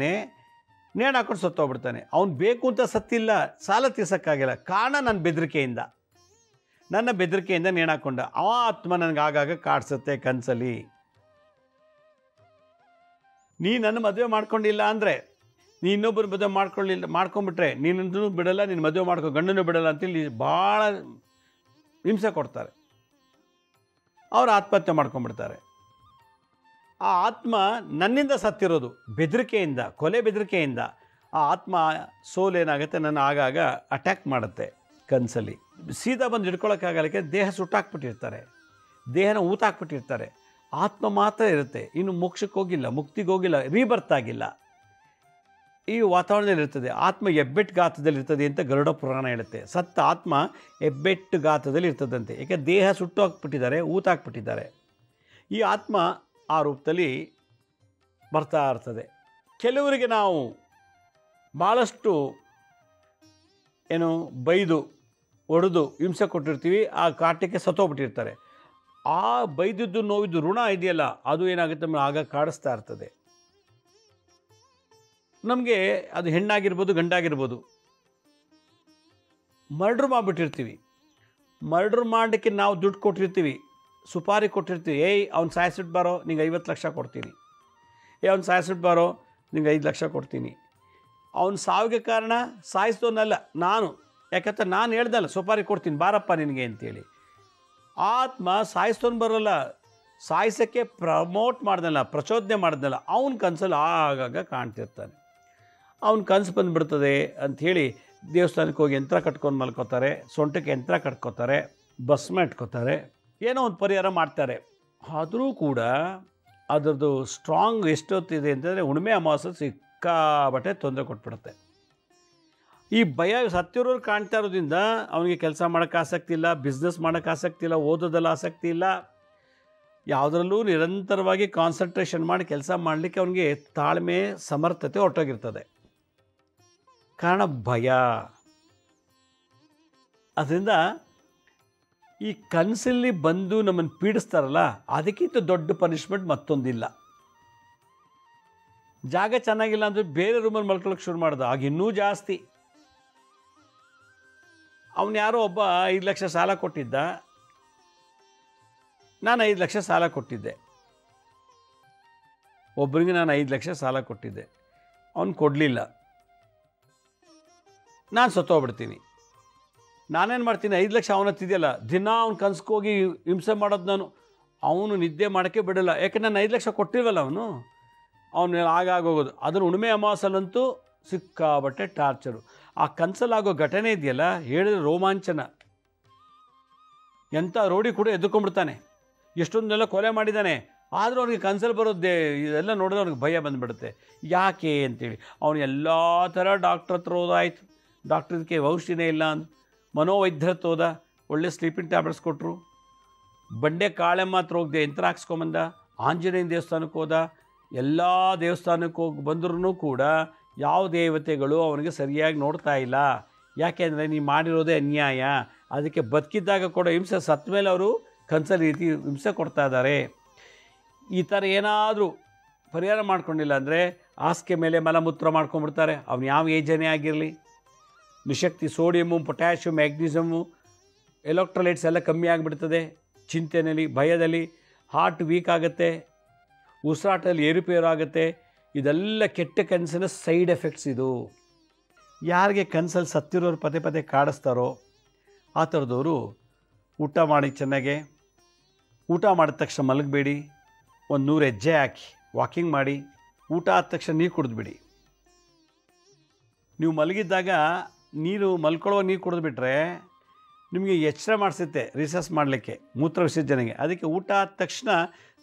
ನೇಣು ಹಾಕೊಂಡು ಸತ್ತೋಗ್ಬಿಡ್ತಾನೆ. ಅವ್ನು ಬೇಕು ಅಂತ ಸತ್ತಿಲ್ಲ, ಸಾಲ ತೀರ್ಸೋಕ್ಕಾಗಿಲ್ಲ, ಕಾರಣ ನನ್ನ ಬೆದರಿಕೆಯಿಂದ, ನನ್ನ ಬೆದರಿಕೆಯಿಂದ ನೇಣು ಹಾಕ್ಕೊಂಡ. ಆ ಆತ್ಮ ನನಗೆ ಆಗಾಗ ಕಾಡ್ಸುತ್ತೆ ಕನಸಲ್ಲಿ. ನೀ ನನ್ನ ಮದುವೆ ಮಾಡ್ಕೊಂಡಿಲ್ಲ ಅಂದರೆ, ನೀ ಇನ್ನೊಬ್ಬರು ಮದುವೆ ಮಾಡ್ಕೊಂಬಿಟ್ರೆ ನೀನಂತೂ ಬಿಡಲ್ಲ, ನೀನು ಮದುವೆ ಮಾಡ್ಕೊ, ಗಂಡನೂ ಬಿಡಲ್ಲ ಅಂತೇಳಿ ಭಾಳ ಹಿಂಸೆ ಕೊಡ್ತಾರೆ. ಅವ್ರು ಆತ್ಮಹತ್ಯೆ ಮಾಡ್ಕೊಂಬಿಡ್ತಾರೆ. ಆ ಆತ್ಮ ನನ್ನಿಂದ ಸತ್ತಿರೋದು ಬೆದರಿಕೆಯಿಂದ, ಕೊಲೆ ಬೆದರಿಕೆಯಿಂದ. ಆ ಆತ್ಮ ಸೋಲೇನಾಗುತ್ತೆ, ನನ್ನ ಆಗಾಗ ಅಟ್ಯಾಕ್ ಮಾಡುತ್ತೆ ಕನಸಲ್ಲಿ. ಸೀದಾ ಬಂದು ಹಿಡ್ಕೊಳಕ್ಕಾಗಲಿಕ್ಕೆ ದೇಹ ಸುಟ್ಟಾಕ್ಬಿಟ್ಟಿರ್ತಾರೆ, ದೇಹನ ಊತಾಕ್ಬಿಟ್ಟಿರ್ತಾರೆ. ಆತ್ಮ ಮಾತ್ರ ಇರುತ್ತೆ, ಇನ್ನು ಮೋಕ್ಷಕ್ಕೆ ಹೋಗಿಲ್ಲ, ಮುಕ್ತಿಗೆ ಹೋಗಿಲ್ಲ, ರೀಬರ್ತ್ ಆಗಿಲ್ಲ. ಈ ವಾತಾವರಣದಲ್ಲಿರ್ತದೆ. ಆತ್ಮ ಹೆಬ್ಬೆಟ್ಟು ಗಾತ್ರದಲ್ಲಿರ್ತದೆ ಅಂತ ಗರುಡ ಪುರಾಣ ಹೇಳುತ್ತೆ. ಸತ್ತ ಆತ್ಮ ಹೆಬ್ಬೆಟ್ಟು ಗಾತ್ರದಲ್ಲಿ ಇರ್ತದಂತೆ. ಏಕೆ ದೇಹ ಸುಟ್ಟು ಹಾಕ್ಬಿಟ್ಟಿದ್ದಾರೆ, ಊತಾಕ್ಬಿಟ್ಟಿದ್ದಾರೆ. ಈ ಆತ್ಮ ಆ ರೂಪದಲ್ಲಿ ಬರ್ತಾ ಇರ್ತದೆ. ಕೆಲವರಿಗೆ ನಾವು ಭಾಳಷ್ಟು ಬೈದು ಹೊಡೆದು ಹಿಂಸೆ ಕೊಟ್ಟಿರ್ತೀವಿ, ಆ ಕಾಟಕ್ಕೆ ಸತ್ತೋಗ್ಬಿಟ್ಟಿರ್ತಾರೆ. ಆ ಬೈದಿದ್ದು ನೋವಿದ್ದು ಋಣ ಇದೆಯಲ್ಲ, ಅದು ಏನಾಗುತ್ತೆ ನಮ್ಮನ್ನು ಆಗ ಕಾಡಿಸ್ತಾ ಇರ್ತದೆ. ನಮಗೆ ಅದು ಹೆಣ್ಣಾಗಿರ್ಬೋದು ಗಂಡಾಗಿರ್ಬೋದು. ಮರ್ಡ್ರ್ ಮಾಡಿಬಿಟ್ಟಿರ್ತೀವಿ. ಮರ್ಡ್ರ್ ಮಾಡಲಿಕ್ಕೆ ನಾವು ದುಡ್ಡು ಕೊಟ್ಟಿರ್ತೀವಿ, ಸುಪಾರಿ ಕೊಟ್ಟಿರ್ತೀವಿ. ಅವ್ನು ಸಾಯಿಸ್ಬಿಟ್ಟು ಬಾರೋ, ನಿಂಗೆ 50 ಲಕ್ಷ ಕೊಡ್ತೀನಿ. ಅವ್ನು ಸಾಯಿಸ್ಬಿಟ್ಟು ಬಾರೋ, ನಿಂಗೆ 5 ಲಕ್ಷ ಕೊಡ್ತೀನಿ. ಅವನು ಸಾವಿಗೆ ಕಾರಣ ಸಾಯಿಸ್ದೋನಲ್ಲ ನಾನು, ಯಾಕಂತ ನಾನು ಹೇಳ್ದಲ್ಲ ಸುಪಾರಿ ಕೊಡ್ತೀನಿ ಬಾರಪ್ಪ ನಿನಗೆ ಅಂತೇಳಿ. ಆತ್ಮ ಸಾಯಿಸ್ದೋನು ಬರೋಲ್ಲ, ಸಾಯಿಸೋಕ್ಕೆ ಪ್ರಮೋಟ್ ಮಾಡ್ದಲ್ಲ, ಪ್ರಚೋದನೆ ಮಾಡ್ದಲ್ಲ. ಅವನ ಕನಸಲ್ಲಿ ಆಗಾಗ ಕಾಣ್ತಿರ್ತಾನೆ. ಅವನ ಕನಸು ಬಂದುಬಿಡ್ತದೆ ಅಂಥೇಳಿ ದೇವಸ್ಥಾನಕ್ಕೆ ಹೋಗಿ ಯಂತ್ರ ಕಟ್ಕೊಂಡು ಮಲ್ಕೋತಾರೆ, ಸೊಂಟಕ್ಕೆ ಯಂತ್ರ ಕಟ್ಕೋತಾರೆ, ಭಸ್ಮ ಇಟ್ಕೋತಾರೆ, ಏನೋ ಒಂದು ಪರಿಹಾರ ಮಾಡ್ತಾರೆ. ಆದರೂ ಕೂಡ ಅದರದ್ದು ಸ್ಟ್ರಾಂಗ್ ಎಷ್ಟೊತ್ತಿದೆ ಅಂತಂದರೆ ಹುಣ್ಣಿಮೆ ಅಮಾವಾಸ್ಯೆ ಸಿಕ್ಕಾಬಟ್ಟೆ ತೊಂದರೆ ಕೊಟ್ಬಿಡುತ್ತೆ. ಈ ಭಯ ಸತ್ತಿರೋರು ಕಾಣ್ತಾ ಇರೋದ್ರಿಂದ ಅವನಿಗೆ ಕೆಲಸ ಮಾಡೋಕ್ಕೆ ಆಸಕ್ತಿ ಇಲ್ಲ, ಬಿಸ್ನೆಸ್ ಮಾಡೋಕ್ಕೆ ಆಸಕ್ತಿ ಇಲ್ಲ, ಓದೋದಲ್ಲ ಆಸಕ್ತಿ ಇಲ್ಲ, ಯಾವುದರಲ್ಲೂ ನಿರಂತರವಾಗಿ ಕಾನ್ಸಂಟ್ರೇಷನ್ ಮಾಡಿ ಕೆಲಸ ಮಾಡಲಿಕ್ಕೆ ಅವನಿಗೆ ತಾಳ್ಮೆ ಸಮರ್ಥತೆ ಹೊರಟೋಗಿರ್ತದೆ. ಕಾರಣ ಭಯ. ಅದರಿಂದ ಈ ಕನಸಲ್ಲಿ ಬಂದು ನಮ್ಮನ್ನು ಪೀಡಿಸ್ತಾರಲ್ಲ, ಅದಕ್ಕಿಂತ ದೊಡ್ಡ ಪನಿಷ್ಮೆಂಟ್ ಮತ್ತೊಂದಿಲ್ಲ. ಜಾಗ ಚೆನ್ನಾಗಿಲ್ಲ ಅಂದರೆ ಬೇರೆ ರೂಮಲ್ಲಿ ಮಲ್ಕೊಳ್ಳೋಕೆ ಶುರು ಮಾಡ್ದ, ಆಗ ಇನ್ನೂ ಜಾಸ್ತಿ. ಅವನು ಯಾರೋ ಒಬ್ಬ 5 ಲಕ್ಷ ಸಾಲ ಕೊಟ್ಟಿದ್ದ, ನಾನು 5 ಲಕ್ಷ ಸಾಲ ಕೊಟ್ಟಿದ್ದೆ. ಒಬ್ಬರಿಗೆ ನಾನು 5 ಲಕ್ಷ ಸಾಲ ಕೊಟ್ಟಿದ್ದೆ, ಅವನು ಕೊಡಲಿಲ್ಲ. ನಾನು ಸತ್ತೋಗ್ಬಿಡ್ತೀನಿ. ನಾನೇನು ಮಾಡ್ತೀನಿ, 5 ಲಕ್ಷ ಅವನ ಹತ್ತಿದೆಯಲ್ಲ, ದಿನ ಅವ್ನು ಕನ್ಸ್ಕೋಗಿ ಹಿಂಸೆ ಮಾಡೋದು ನಾನು. ಅವನು ನಿದ್ದೆ ಮಾಡೋಕ್ಕೆ ಬಿಡಲ್ಲ, ಯಾಕೆ ನಾನು 5 ಲಕ್ಷ ಕೊಟ್ಟಿಲ್ವಲ್ಲ ಅವನು ಆಗೋಗೋದು. ಅದನ್ನು ಹುಣ್ಣಿಮೆ ಅಮಾವಾಸ್ಯಲ್ಲಂತೂ ಸಿಕ್ಕಾಬಟ್ಟೆ ಟಾರ್ಚರು. ಆ ಕನಸಲ್ಲಾಗೋ ಘಟನೆ ಇದೆಯಲ್ಲ, ಹೇಳಿದ್ರೆ ರೋಮಾಂಚನ. ಎಂಥ ರೋಡಿ ಕೂಡ ಎದ್ದುಕೊಂಡ್ಬಿಡ್ತಾನೆ, ಎಷ್ಟೊಂದೆಲ್ಲ ಕೊಲೆ ಮಾಡಿದ್ದಾನೆ, ಆದರೂ ಅವನಿಗೆ ಕನಸಲ್ಲಿ ಬರೋದೇ ಇದೆಲ್ಲ ನೋಡಿದ್ರೆ ಅವ್ನಿಗೆ ಭಯ ಬಂದುಬಿಡುತ್ತೆ. ಯಾಕೆ ಅಂತೇಳಿ ಅವನು ಎಲ್ಲ ಥರ ಡಾಕ್ಟ್ರ್ ಹತ್ರ ಹೋದಾಯಿತು, ಡಾಕ್ಟ್ರ್ ಇದಕ್ಕೆ ಔಷಧಿನೇ ಇಲ್ಲ ಅಂದು ಮನೋವೈದ್ಯರ ಹತ್ರ ಹೋದ, ಒಳ್ಳೆ ಸ್ಲೀಪಿಂಗ್ ಟ್ಯಾಬ್ಲೆಟ್ಸ್ ಕೊಟ್ಟರು. ಬಂಡೆ ಕಾಳೆಮ್ಮ ಹತ್ರ ಹೋಗದೆ ಯಂತ್ರ ಹಾಕ್ಸ್ಕೊಂಬಂದ, ಆಂಜನೇಯನ ದೇವಸ್ಥಾನಕ್ಕೆ ಹೋದ, ಎಲ್ಲ ದೇವಸ್ಥಾನಕ್ಕೆ ಹೋಗಿ ಬಂದ್ರೂ ಕೂಡ ಯಾವ ದೇವತೆಗಳು ಅವನಿಗೆ ಸರಿಯಾಗಿ ನೋಡ್ತಾ ಇಲ್ಲ. ಯಾಕೆಂದರೆ ನೀವು ಮಾಡಿರೋದೇ ಅನ್ಯಾಯ, ಅದಕ್ಕೆ ಬದುಕಿದ್ದಾಗ ಕೊಡೋ ಹಿಂಸೆ ಸತ್ತ ಮೇಲೆ ಅವರು ಕನಸಲ್ಲಿ ರೀತಿ ಹಿಂಸೆ ಕೊಡ್ತಾ ಇದ್ದಾರೆ. ಈ ಥರ ಏನಾದರೂ ಪರಿಹಾರ ಮಾಡ್ಕೊಂಡಿಲ್ಲ ಅಂದರೆ ಹಾಸಿಗೆ ಮೇಲೆ ಮಲಮೂತ್ರ ಮಾಡ್ಕೊಂಡ್ಬಿಡ್ತಾರೆ. ಅವನು ಯಾವ ಏಜನೇ ಆಗಿರಲಿ. ನಿಶಕ್ತಿ, ಸೋಡಿಯಮ್ಮು, ಪೊಟ್ಯಾಷಿಯಮ್, ಮ್ಯಾಗ್ನೀಷಿಯಮ್ಮು, ಎಲೆಕ್ಟ್ರೋಲೈಟ್ಸ್ ಎಲ್ಲ ಕಮ್ಮಿ ಆಗಿಬಿಡ್ತದೆ. ಚಿಂತೆಯಲ್ಲಿ, ಭಯದಲ್ಲಿ ಹಾರ್ಟ್ ವೀಕ್ ಆಗುತ್ತೆ, ಉಸಿರಾಟದಲ್ಲಿ ಏರುಪೇರು ಆಗುತ್ತೆ. ಇದೆಲ್ಲ ಕೆಟ್ಟ ಕನಸಿನ ಸೈಡ್ ಎಫೆಕ್ಟ್ಸ್ ಇದು. ಯಾರಿಗೆ ಕನಸಲ್ಲಿ ಸತ್ತಿರೋರು ಪದೇ ಪದೇ ಕಾಡಿಸ್ತಾರೋ ಆ ಥರದವರು ಊಟ ಮಾಡಿ ಚೆನ್ನಾಗೆ, ಊಟ ಮಾಡಿದ ತಕ್ಷಣ ಮಲಗಬೇಡಿ, ಒಂದು 100 ಹೆಜ್ಜೆ ಹಾಕಿ ವಾಕಿಂಗ್ ಮಾಡಿ, ಊಟ ಆದ ತಕ್ಷಣ ನೀರು ಕುಡಿದ್ಬಿಡಿ. ನೀವು ಮಲಗಿದ್ದಾಗ ಮಲ್ಕೊಳ್ಳೋ ನೀರು ಕುಡಿದ್ಬಿಟ್ರೆ ನಿಮಗೆ ಎಚ್ಚರ ಮಾಡಿಸುತ್ತೆ ರಿಸರ್ಚ್ ಮಾಡಲಿಕ್ಕೆ, ಮೂತ್ರ ವಿಸರ್ಜನೆಗೆ. ಅದಕ್ಕೆ ಊಟ ಆದ ತಕ್ಷಣ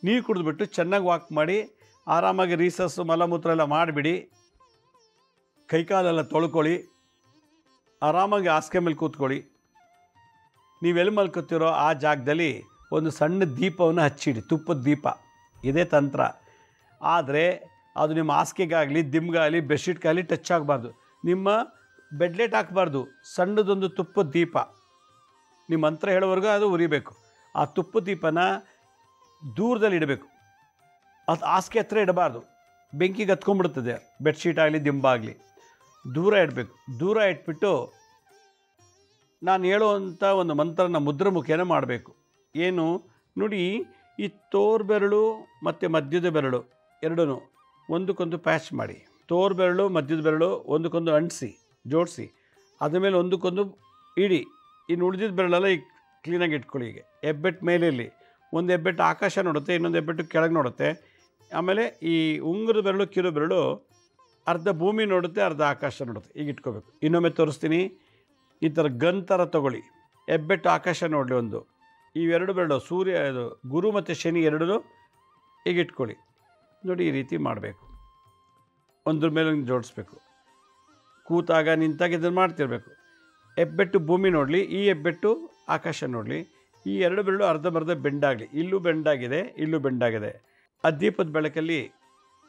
ನೀರು ಕುಡಿದ್ಬಿಟ್ಟು ಚೆನ್ನಾಗಿ ವಾಕ್ ಮಾಡಿ ಆರಾಮಾಗಿ ರೀಸಸ್ಸು ಮಲಮೂತ್ರ ಎಲ್ಲ ಮಾಡಿಬಿಡಿ. ಕೈಕಾಲೆಲ್ಲ ತೊಳ್ಕೊಳ್ಳಿ, ಆರಾಮಾಗಿ ಹಾಸಿಗೆ ಮೇಲೆ ಕೂತ್ಕೊಳ್ಳಿ. ನೀವೆಲ್ಲಿ ಮಲ್ಕೋತಿರೋ ಆ ಜಾಗದಲ್ಲಿ ಒಂದು ಸಣ್ಣ ದೀಪವನ್ನು ಹಚ್ಚಿಡಿ, ತುಪ್ಪದ ದೀಪ. ಇದೇ ತಂತ್ರ. ಆದರೆ ಅದು ನಿಮ್ಮ ಹಾಸಿಗೆಗಾಗಲಿ, ದಿಮ್ಗಾಗಲಿ, ಬೆಡ್ಶೀಟ್ಗಾಗಲಿ ಟಚ್ ಆಗಬಾರ್ದು. ನಿಮ್ಮ ಬೆಡ್ಲೈಟ್ ಹಾಕಬಾರ್ದು. ಸಣ್ಣದೊಂದು ತುಪ್ಪದ ದೀಪ ನಿಮ್ಮ ಮಂತ್ರ ಹೇಳೋವರೆಗೂ ಅದು ಉರಿಬೇಕು. ಆ ತುಪ್ಪದ ದೀಪನ ದೂರದಲ್ಲಿ ಇಡಬೇಕು. ಅದು ಹಾಸಿಗೆ ಹತ್ರ ಇಡಬಾರ್ದು, ಬೆಂಕಿಗೆ ಹತ್ಕೊಂಡ್ಬಿಡ್ತದೆ. ಬೆಡ್ಶೀಟ್ ಆಗಲಿ, ದಿಂಬಾಗಲಿ ದೂರ ಇಡಬೇಕು. ದೂರ ಇಟ್ಬಿಟ್ಟು ನಾನು ಹೇಳುವಂಥ ಒಂದು ಮಂತ್ರನ ಮುದ್ರಮುಖೇನ ಮಾಡಬೇಕು. ಏನು ನೋಡಿ, ಈ ತೋರ್ಬೆರಳು ಮತ್ತು ಮಧ್ಯದ ಬೆರಳು ಎರಡೂ ಒಂದಕ್ಕೊಂದು ಪ್ಯಾಚ್ ಮಾಡಿ, ತೋರ್ಬೆರಳು ಮಧ್ಯದ ಬೆರಳು ಒಂದಕ್ಕೊಂದು ಅಂಟಿಸಿ ಜೋಡಿಸಿ, ಅದ್ರ ಮೇಲೆ ಒಂದಕ್ಕೊಂದು ಇಡಿ. ಇನ್ನು ಉಳಿದಿದ್ದ ಬೆರಳೆಲ್ಲ ಈಗ ಕ್ಲೀನಾಗಿ ಇಟ್ಕೊಳ್ಳಿ. ಹೀಗೆ ಹೆಬ್ಬೆಟ್ಟು ಮೇಲೆ ಇರಲಿ. ಒಂದು ಹೆಬ್ಬೆಟ್ಟು ಆಕಾಶ ನೋಡುತ್ತೆ, ಇನ್ನೊಂದು ಹೆಬ್ಬೆಟ್ಟು ಕೆಳಗೆ ನೋಡುತ್ತೆ. ಆಮೇಲೆ ಈ ಉಂಗುರದ ಬೆರಳು, ಕಿರು ಬೆರಳು ಅರ್ಧ ಭೂಮಿ ನೋಡುತ್ತೆ, ಅರ್ಧ ಆಕಾಶ ನೋಡುತ್ತೆ. ಈಗ ಇಟ್ಕೋಬೇಕು. ಇನ್ನೊಮ್ಮೆ ತೋರಿಸ್ತೀನಿ. ಈ ಥರ ಗನ್ ಥರ ತೊಗೊಳ್ಳಿ. ಹೆಬ್ಬೆಟ್ಟು ಆಕಾಶ ನೋಡಲಿ ಒಂದು, ಇವೆರಡು ಬೆರಳು ಸೂರ್ಯ, ಇದು ಗುರು ಮತ್ತು ಶನಿ ಎರಡೂ ಈಗ ಇಟ್ಕೊಳ್ಳಿ. ನೋಡಿ, ಈ ರೀತಿ ಮಾಡಬೇಕು. ಒಂದ್ರ ಮೇಲೆ ಒಂದು ಜೋಡಿಸ್ಬೇಕು. ಕೂತಾಗ ನಿಂತಾಗ ಇದನ್ನು ಮಾಡ್ತಿರ್ಬೇಕು. ಹೆಬ್ಬೆಟ್ಟು ಭೂಮಿ ನೋಡಲಿ, ಈ ಹೆಬ್ಬೆಟ್ಟು ಆಕಾಶ ನೋಡಲಿ, ಈ ಎರಡು ಬೆರಳು ಅರ್ಧಂಬರ್ಧ ಬೆಂಡಾಗಲಿ. ಇಲ್ಲೂ ಬೆಂಡಾಗಿದೆ, ಇಲ್ಲೂ ಬೆಂಡಾಗಿದೆ. ಆ ದೀಪದ ಬೆಳಕಲ್ಲಿ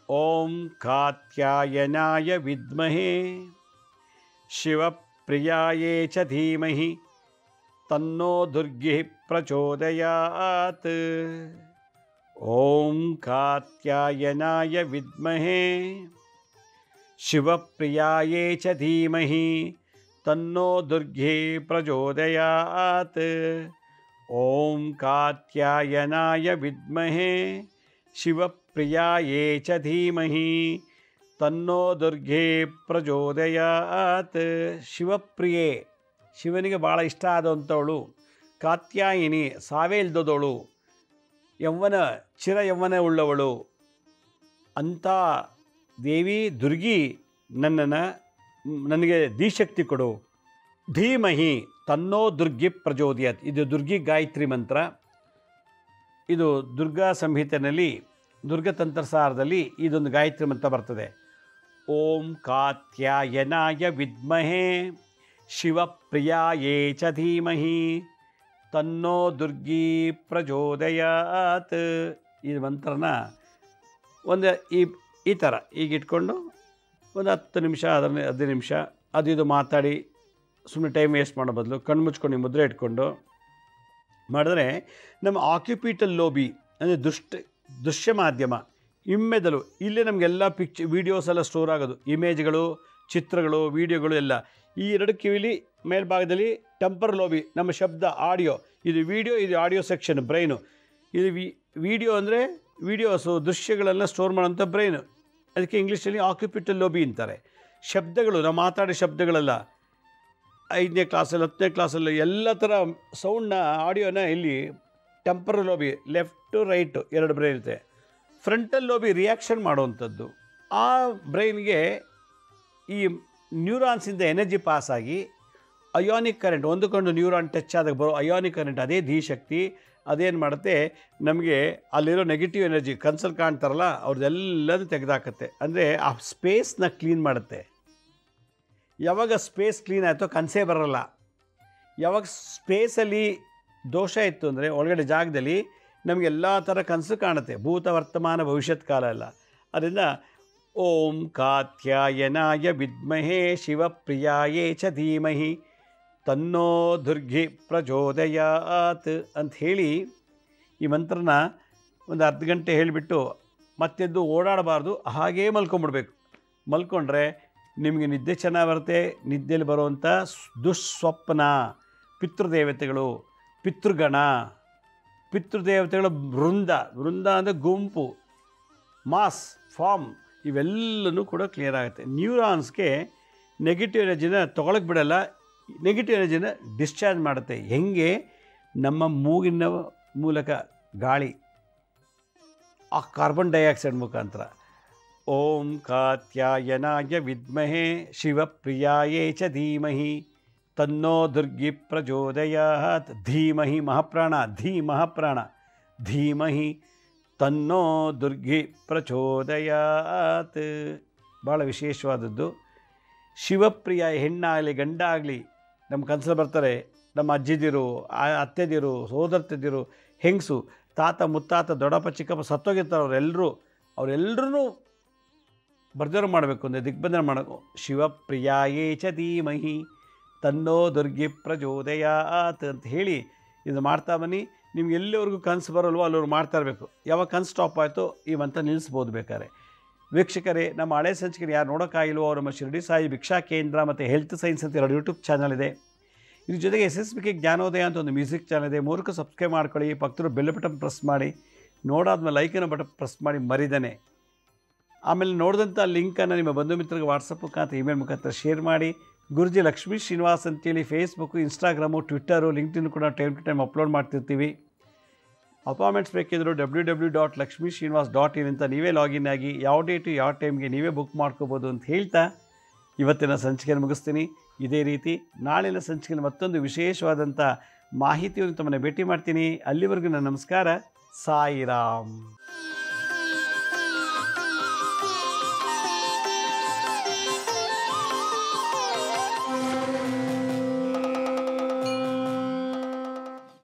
ಓಂ ಕಾತ್ಯಾಯನಾಯ ವಿದ್ಮಹೇ ಶಿವಪ್ರಿಯಾಯೇ ಚ ಧೀಮಹಿ ತನ್ನೋ ದುರ್ಗಿ ಪ್ರಚೋದಯಾತ್. ಓಂ ಕಾತ್ಯಾಯನಾಯ ವಿದ್ಮಹೇ ಶಿವಪ್ರಿಯಾಯೇ ಚ ಧೀಮಹಿ ತನ್ನೋ ದುರ್ಗಿ ಪ್ರಚೋದಯಾತ್. ಓಂ ಕಾತ್ಯಾಯನಾಯ ವಿದ್ಮಹೇ ಶಿವಪ್ರಿಯಾಯೇ ಚ ಧೀಮಹಿ ತನ್ನೋ ದುರ್ಗೆ ಪ್ರಚೋದಯಾತ್. ಶಿವಪ್ರಿಯೆ, ಶಿವನಿಗೆ ಭಾಳ ಇಷ್ಟ ಆದಂಥವಳು. ಕಾತ್ಯಾಯಿನಿ, ಸಾವೇ ಇಲ್ದದವಳು, ಯೌವನ ಚಿರ ಯೌವನ ಉಳ್ಳವಳು ಅಂಥ ದೇವಿ ದುರ್ಗಿ ನನಗೆ ಧೀಶಕ್ತಿ ಕೊಡು. ಧೀಮಹಿ ತನ್ನೋ ದುರ್ಗಿ ಪ್ರಚೋದಯಾತ್. ಇದು ದುರ್ಗಿ ಗಾಯತ್ರಿ ಮಂತ್ರ. ಇದು ದುರ್ಗಾ ಸಂಹಿತೆಯಲ್ಲಿ ದುರ್ಗತಂತ್ರಸಾರದಲ್ಲಿ ಇದೊಂದು ಗಾಯತ್ರಿ ಮಂತ್ರ ಬರ್ತದೆ. ಓಂ ಕಾತ್ಯಾಯನಾಯ ವಿದ್ಮಹೇ ಶಿವಪ್ರಿಯಾಯೇ ಚ ಧೀಮಹಿ ತನ್ನೋ ದುರ್ಗಿ ಪ್ರಚೋದಯಾತ್. ಈ ಮಂತ್ರನ ಒಂದು ಈ ಥರ ಈಗ ಇಟ್ಕೊಂಡು ಒಂದು 10 ನಿಮಿಷ, 15 ನಿಮಿಷ ಅದು ಇದು ಮಾತಾಡಿ ಸುಮ್ಮನೆ ಟೈಮ್ ವೇಸ್ಟ್ ಮಾಡೋ ಬದಲು ಕಣ್ಣು ಮುಚ್ಕೊಂಡು ಮುದ್ರೆ ಇಟ್ಕೊಂಡು ಮಾಡಿದ್ರೆ ನಮ್ಮ ಆಕ್ಯುಪಿಟಲ್ ಲೋಬಿ ಅಂದರೆ ದೃಶ್ಯ ಮಾಧ್ಯಮ, ಹಿಮ್ಮೆದಲು, ಇಲ್ಲೇ ನಮಗೆಲ್ಲ ವೀಡಿಯೋಸ್ ಎಲ್ಲ ಸ್ಟೋರ್ ಆಗೋದು, ಇಮೇಜ್ಗಳು, ಚಿತ್ರಗಳು, ವೀಡಿಯೋಗಳು ಎಲ್ಲ. ಈ 2 ಕಿವಿಲಿ ಮೇಲ್ಭಾಗದಲ್ಲಿ ಟೆಂಪರ್ ಲೋಬಿ, ನಮ್ಮ ಶಬ್ದ, ಆಡಿಯೋ. ಇದು ವೀಡಿಯೋ, ಇದು ಆಡಿಯೋ ಸೆಕ್ಷನ್, ಬ್ರೈನು. ಇದು ವೀಡಿಯೋ ಅಂದರೆ ವೀಡಿಯೋಸು, ದೃಶ್ಯಗಳೆಲ್ಲ ಸ್ಟೋರ್ ಮಾಡೋಂಥ ಬ್ರೈನು. ಅದಕ್ಕೆ ಇಂಗ್ಲೀಷಲ್ಲಿ ಆಕ್ಯುಪಿಟಲ್ ಲೋಬಿ ಅಂತಾರೆ. ಶಬ್ದಗಳು, ನಾವು ಮಾತಾಡೋ ಶಬ್ದಗಳೆಲ್ಲ 5ನೇ ಕ್ಲಾಸಲ್ಲಿ 10ನೇ ಕ್ಲಾಸಲ್ಲಿ ಎಲ್ಲ ಥರ ಸೌಂಡ್ನ, ಆಡಿಯೋನ ಇಲ್ಲಿ temporal lobe, left to right 2 brain ಇರುತ್ತೆ. ಫ್ರಂಟಲ್ ಲೋಬಿ ರಿಯಾಕ್ಷನ್ ಮಾಡುವಂಥದ್ದು. ಆ ಬ್ರೈನ್ಗೆ ಈ ನ್ಯೂರಾನ್ಸಿಂದ ಎನರ್ಜಿ ಪಾಸಾಗಿ ಅಯಾನಿಕ್ ಕರೆಂಟ್, ಒಂದಕ್ಕೊಂದು ನ್ಯೂರಾನ್ ಟಚ್ ಆದಾಗ ಬರೋ ಅಯಾನಿಕ್ ಕರೆಂಟ್, ಅದೇ ಧೀಶಕ್ತಿ ಅದೇನು ಮಾಡುತ್ತೆ ನಮಗೆ ಅಲ್ಲಿರೋ ನೆಗೆಟಿವ್ ಎನರ್ಜಿ, ಕನ್ಸಲ್ಲಿ ಕಾಣ್ತಾರಲ್ಲ ಅವ್ರದ್ದೆಲ್ಲದೂ ತೆಗೆದಾಕತ್ತೆ. ಅಂದರೆ ಆ ಸ್ಪೇಸ್ನ ಕ್ಲೀನ್ ಮಾಡುತ್ತೆ. ಯಾವಾಗ ಸ್ಪೇಸ್ ಕ್ಲೀನ್ ಆಯಿತೋ ಕನಸೇ ಬರೋಲ್ಲ. ಯಾವಾಗ ಸ್ಪೇಸಲ್ಲಿ ದೋಷ ಇತ್ತು ಅಂದರೆ ಒಳಗಡೆ ಜಾಗದಲ್ಲಿ ನಮಗೆ ಎಲ್ಲ ಥರ ಕನಸು ಕಾಣುತ್ತೆ, ಭೂತ ವರ್ತಮಾನ ಭವಿಷ್ಯತ್ ಕಾಲ ಎಲ್ಲ. ಅದರಿಂದ ಓಂ ಕಾತ್ಯಾಯನಾಯ ವಿದ್ಮಹೇ ಶಿವಪ್ರಿಯಾಯೇ ಚ ಧೀಮಹಿ ತನ್ನೋ ದುರ್ಗಿ ಪ್ರಚೋದಯಾತ್ ಅಂತ ಹೇಳಿ ಈ ಮಂತ್ರನ ಒಂದು ಅರ್ಧ ಗಂಟೆ ಹೇಳಿಬಿಟ್ಟು ಮತ್ತೆದ್ದು ಓಡಾಡಬಾರ್ದು, ಹಾಗೇ ಮಲ್ಕೊಂಬಿಡ್ಬೇಕು. ಮಲ್ಕೊಂಡ್ರೆ ನಿಮಗೆ ನಿದ್ದೆ ಚೆನ್ನಾಗಿ ಬರುತ್ತೆ. ನಿದ್ದೆಯಲ್ಲಿ ಬರುವಂಥ ದುಸ್ವಪ್ನ, ಪಿತೃದೇವತೆಗಳು, ಪಿತೃಗಣ, ಪಿತೃದೇವತೆಗಳ ವೃಂದ ಅಂದರೆ ಗುಂಪು, ಮಾಸ್, ಫಾರ್ಮ್, ಇವೆಲ್ಲನೂ ಕೂಡ ಕ್ಲಿಯರ್ ಆಗುತ್ತೆ. ನ್ಯೂರಾನ್ಸ್ಗೆ ನೆಗೆಟಿವ್ ಎನರ್ಜಿನ ತೊಗೊಳಕ್ಕೆ ಬಿಡಲ್ಲ, ನೆಗೆಟಿವ್ ಎನರ್ಜಿನ ಡಿಸ್ಚಾರ್ಜ್ ಮಾಡುತ್ತೆ. ಹೆಂಗೆ ನಮ್ಮ ಮೂಗಿನ ಮೂಲಕ ಗಾಳಿ, ಆ ಕಾರ್ಬನ್ ಡೈಆಕ್ಸೈಡ್ ಮುಖಾಂತರ. ಓಂ ಕಾತ್ಯಾಯನಾಯ ವಿದ್ಮಹೇ ಶಿವಪ್ರಿಯಾಯೇ ಚ ಧೀಮಹಿ ತನ್ನೋ ದುರ್ಗಿ ಪ್ರಚೋದಯಾತ್. ಧೀಮಹಿ ಮಹಾಪ್ರಾಣ, ಮಹಾಪ್ರಾಣ, ಧೀಮಹಿ ತನ್ನೋ ದುರ್ಗಿ ಪ್ರಚೋದಯಾತ್. ಭಾಳ ವಿಶೇಷವಾದದ್ದು. ಶಿವಪ್ರಿಯ, ಹೆಣ್ಣಾಗಲಿ ಗಂಡ ಆಗಲಿ ನಮ್ಮ ಕನಸಲ್ಲಿ ಬರ್ತಾರೆ. ನಮ್ಮ ಅಜ್ಜಿದಿರು, ಅತ್ತೆದಿರು, ಸೋದರತೆದಿರು, ಹೆಂಗಸು, ತಾತ ಮುತ್ತಾತ, ದೊಡ್ಡಪ್ಪ ಚಿಕ್ಕಪ್ಪ ಸತ್ತೋಗಿರ್ತಾರೆ. ಅವರೆಲ್ಲರೂ ಬರ್ದೇವ್ರು ಮಾಡಬೇಕು ಅಂದರೆ ದಿಗ್ಬಂಧನ ಮಾಡಬೇಕು. ಶಿವಪ್ರಿಯಾಯೇ ಚ ಧೀಮಹಿ ತನ್ನೋ ದುರ್ಗಿ ಪ್ರಚೋದಯಾತ್ ಅಂತ ಹೇಳಿ ಇದು ಮಾಡ್ತಾ ಬನ್ನಿ. ನಿಮ್ಗೆ ಎಲ್ಲಿವರೆಗೂ ಕನಸು ಬರೋಲ್ವೋ ಅಲ್ಲಿವ್ರು ಮಾಡ್ತಾ ಇರಬೇಕು. ಯಾವಾಗ ಕನಸು ಸ್ಟಾಪ್ ಆಯಿತು ಈ ಮಂತ್ರ ನಿಲ್ಲಿಸ್ಬೋದು ಬೇಕಾದ್ರೆ. ವೀಕ್ಷಕರೇ, ನಮ್ಮ ಹಳೆ ಸಂಚಿಕೆ ಯಾರು ನೋಡೋಕ್ಕಾಗಿಲ್ವೋ ಅವರು ನಮ್ಮ ಶಿರಡಿ ಸಾಯಿ ಭಿಕ್ಷಾ ಕೇಂದ್ರ ಮತ್ತು ಹೆಲ್ತ್ ಸೈನ್ಸ್ ಅಂತ 2 ಯೂಟ್ಯೂಬ್ ಚಾನಲ್ ಇದೆ. ಇದ್ರ ಜೊತೆಗೆ SSBK ಜ್ಞಾನೋದಯ ಅಂತ ಒಂದು ಮ್ಯೂಸಿಕ್ ಚಾನಲ್ ಇದೆ. 3ಕ್ಕೂ ಸಬ್ಸ್ಕ್ರೈಬ್ ಮಾಡ್ಕೊಳ್ಳಿ. ಪಕ್ಕದ ಬೆಲ್ ಬಟನ್ ಪ್ರೆಸ್ ಮಾಡಿ. ನೋಡಾದ್ಮೇಲೆ ಲೈಕನ್ನು ಬಟನ್ ಪ್ರೆಸ್ ಮಾಡಿ ಮರಿದಾನೆ. ಆಮೇಲೆ ನೋಡಿದಂಥ ಲಿಂಕನ್ನು ನಿಮ್ಮ ಬಂಧು ಮಿತ್ರರಿಗೆ ವಾಟ್ಸಪ್ ಮುಖಾಂತರ, ಇಮೇಲ್ ಮುಖಾಂತರ ಶೇರ್ ಮಾಡಿ. ಗುರುಜಿ ಲಕ್ಷ್ಮೀ ಶ್ರೀನಿವಾಸ್ ಅಂತೇಳಿ ಫೇಸ್ಬುಕ್ಕು, ಇನ್ಸ್ಟಾಗ್ರಾಮು, ಟ್ವಿಟ್ಟರು, ಲಿಂಕ್ಡ್ಇನ್ ಕೂಡ ಟೈಮ್ ಟು ಟೈಮ್ ಅಪ್ಲೋಡ್ ಮಾಡ್ತಿರ್ತೀವಿ. ಅಪಾಯಿಂಟ್ಮೆಂಟ್ಸ್ ಬೇಕಿದ್ರು www.lakshmisrinivas.in ಅಂತ ನೀವೇ ಲಾಗಿನ್ ಆಗಿ ಯಾವ ಡೇಟು ಯಾವ ಟೈಮ್ಗೆ ನೀವೇ ಬುಕ್ ಮಾಡ್ಕೋಬೋದು ಅಂತ ಹೇಳ್ತಾ ಇವತ್ತಿನ ಸಂಚಿಕೆಯನ್ನು ಮುಗಿಸ್ತೀನಿ. ಇದೇ ರೀತಿ ನಾಳಿನ ಸಂಚಿಕೆಯಲ್ಲಿ ಮತ್ತೊಂದು ವಿಶೇಷವಾದಂಥ ಮಾಹಿತಿಯನ್ನು ತಮ್ಮನ್ನು ಭೇಟಿ ಮಾಡ್ತೀನಿ. ಅಲ್ಲಿವರೆಗೂ ನನ್ನ ನಮಸ್ಕಾರ. ಸಾಯಿರಾಮ್.